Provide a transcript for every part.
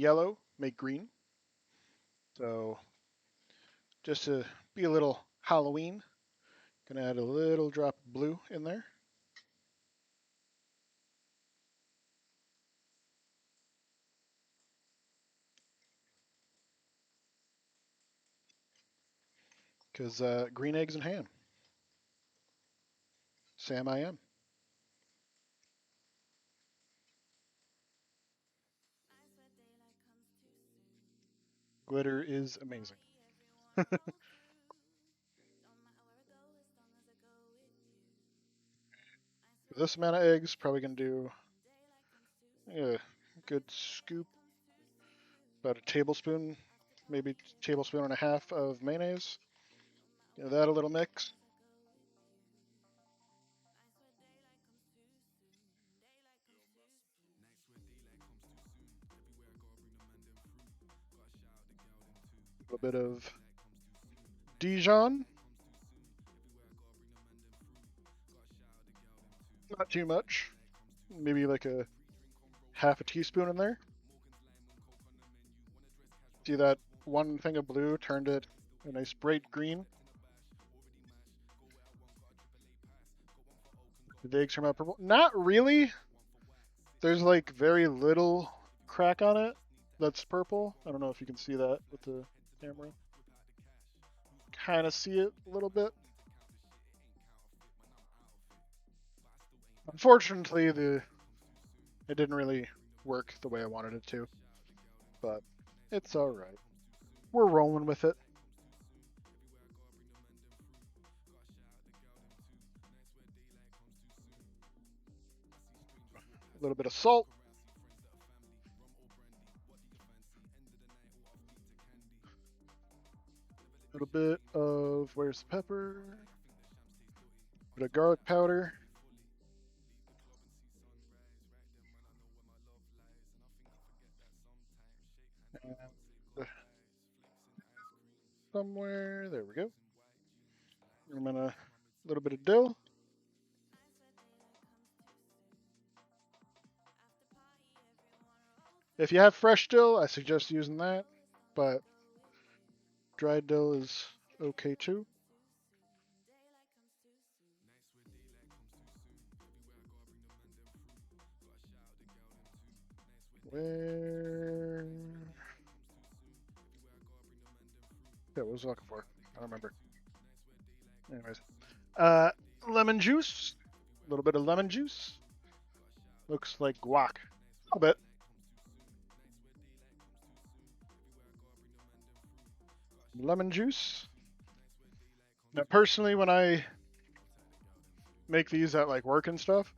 yellow, make green. So just to be a little Halloween, gonna add a little drop of blue in there. Because green eggs and ham. Sam I am. Glitter is amazing. For this amount of eggs, probably gonna do a good scoop, about a tablespoon, maybe a tablespoon and a half of mayonnaise. Give that a little mix. A little bit of Dijon, not too much. Maybe like a half a teaspoon in there. See that one thing of blue turned it a nice bright green. The eggs turn out purple. Not really. There's like very little crack on it that's purple. I don't know if you can see that with the camera. Kind of see it a little bit. Unfortunately, it didn't really work the way I wanted it to, but it's all right. We're rolling with it. A little bit of salt. A little bit of, where's the pepper? A bit of garlic powder. And somewhere, there we go. I'm gonna, a little bit of dill. If you have fresh dill, I suggest using that, but dried dill is okay too. Where? Yeah, what was I looking for? I don't remember. Anyways, uh, lemon juice. A little bit of lemon juice. Looks like guac. A little bit. Lemon juice. Now, personally, when I make these at like work and stuff,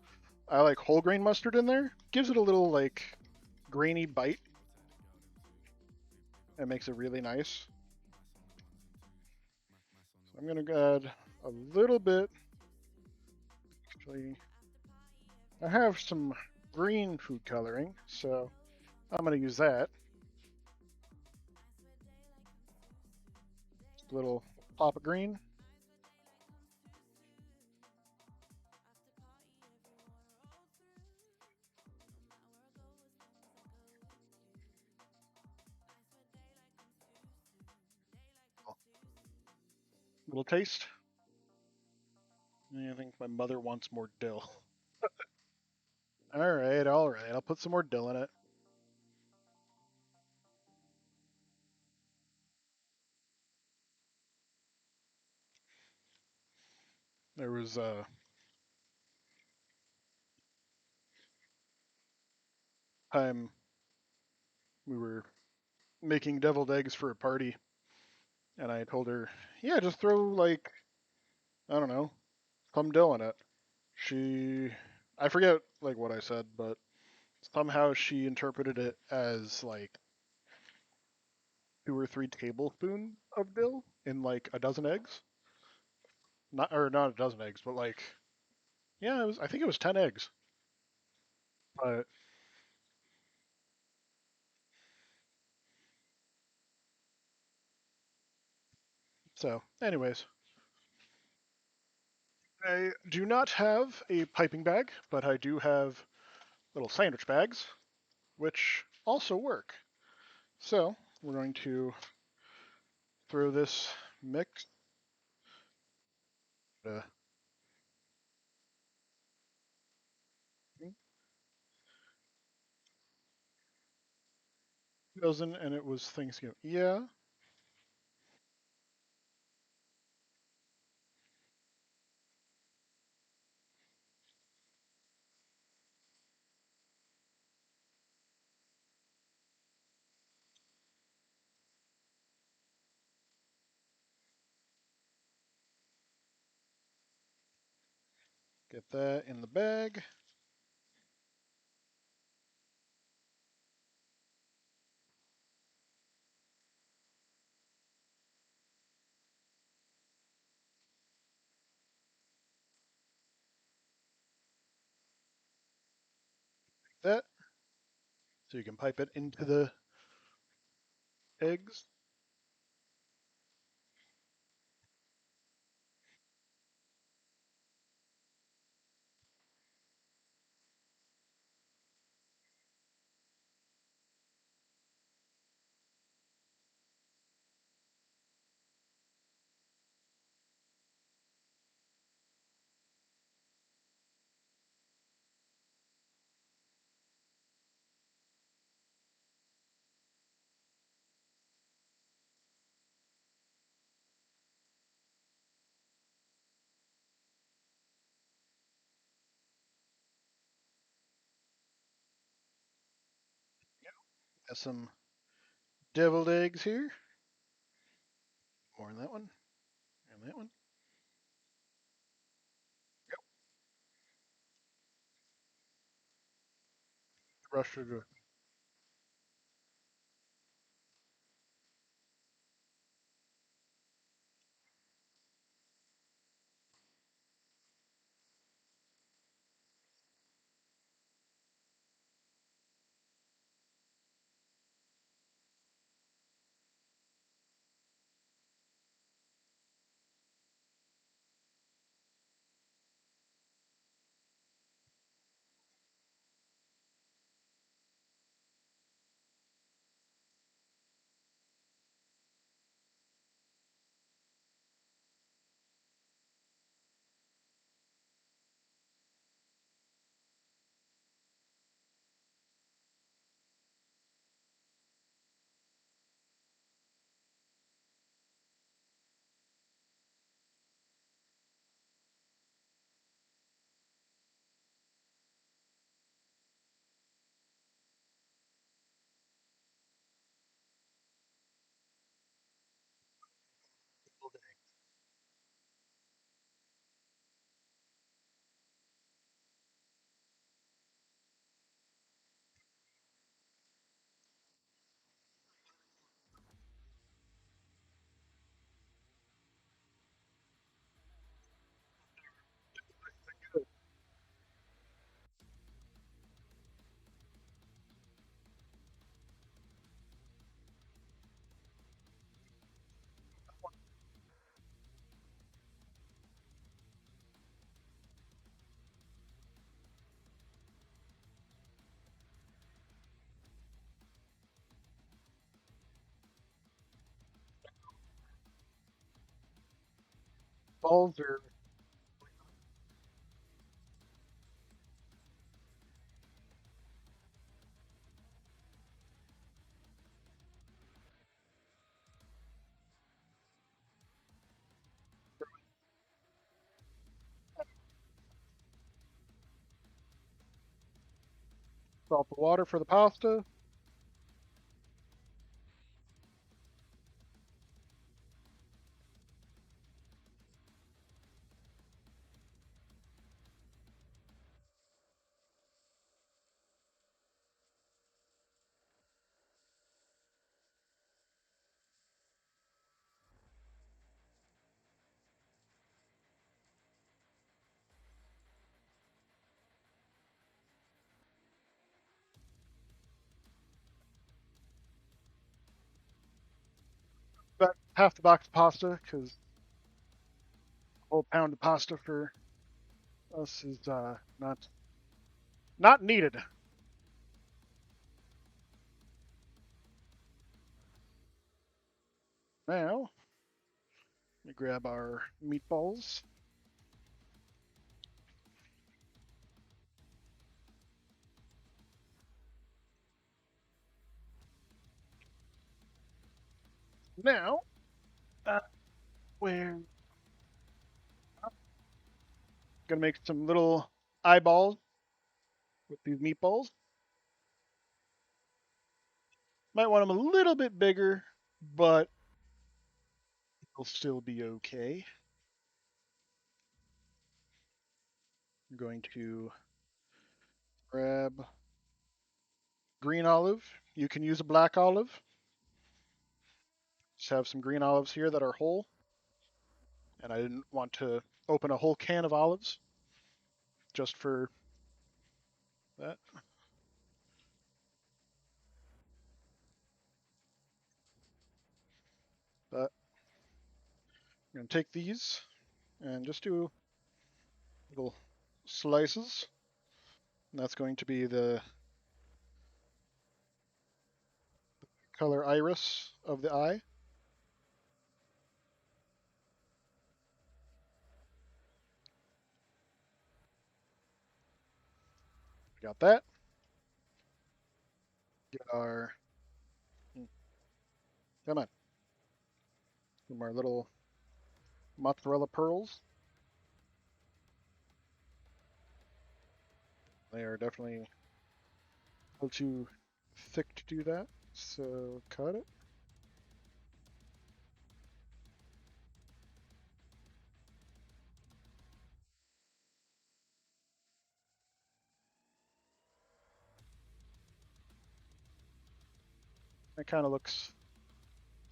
I like whole grain mustard in there. Gives it a little like grainy bite. It makes it really nice. So I'm gonna add a little bit. Actually, I have some green food coloring, so I'm gonna use that. Just a little pop of green. Little taste. I think my mother wants more dill. All right, all right. I'll put some more dill in it. There was time we were making deviled eggs for a party, and I told her, "Yeah, just throw like I don't know, some dill in it." I forget like what I said, but somehow she interpreted it as like 2 or 3 tablespoons of dill in like a dozen eggs. Not a dozen eggs, but like yeah, I think it was 10 eggs. But so, anyways, I do not have a piping bag, but I do have little sandwich bags, which also work. So we're going to throw this mix. Uh, dozen, and it was Thanksgiving. Yeah. Get that in the bag. That so you can pipe it into the eggs. Got some deviled eggs here. More in that one. And that one. Brush sugar. Balls are salt the water for the pasta. About half the box of pasta because a whole pound of pasta for us is not needed. Now, we grab our meatballs. Now, we're gonna make some little eyeballs with these meatballs. Might want them a little bit bigger, but they'll still be okay. I'm going to grab green olive. You can use a black olive. Just have some green olives here that are whole, and I didn't want to open a whole can of olives just for that. But I'm going to take these and just do little slices. And that's going to be the color iris of the eye. Got that. Get our, come on, some our little mozzarella pearls. They are definitely a little too thick to do that, so cut it. It kind of looks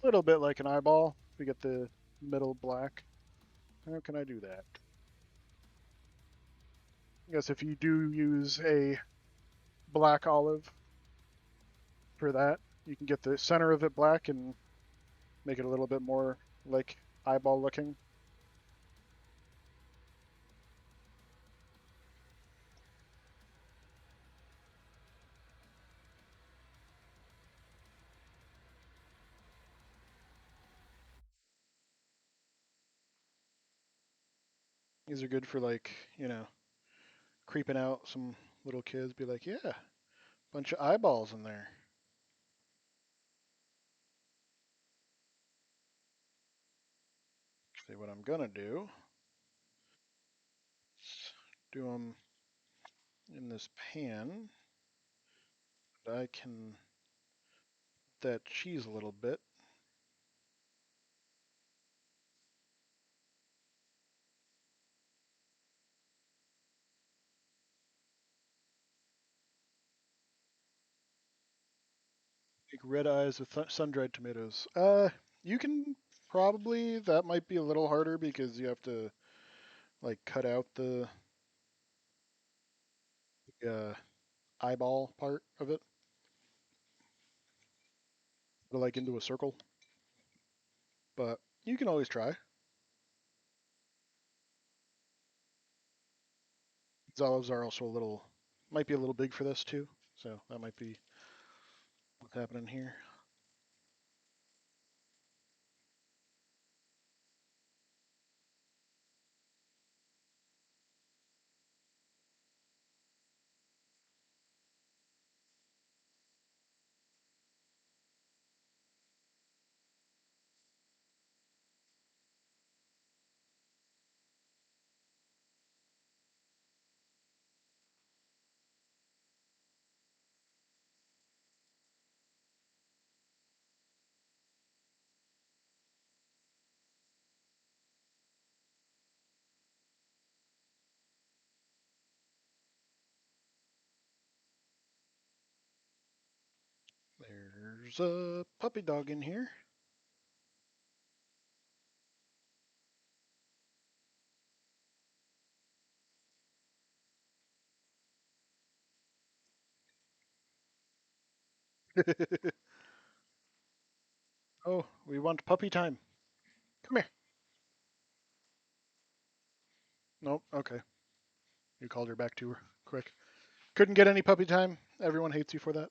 a little bit like an eyeball. We get the middle black. How can I do that? I guess if you do use a black olive for that, you can get the center of it black and make it a little bit more like eyeball looking. These are good for like, creeping out some little kids. Be like, yeah, bunch of eyeballs in there. See what I'm gonna do. Do them in this pan. I can that cheese a little bit. Make red eyes with sun-dried tomatoes. You can probably, that might be a little harder because you have to like cut out the uh, eyeball part of it, like into a circle. But you can always try. These olives are also might be a little big for this too. So that might be what's happening here. There's a puppy dog in here. Oh, we want puppy time. Come here. Nope. Okay. You called her back to her quick. Couldn't get any puppy time. Everyone hates you for that.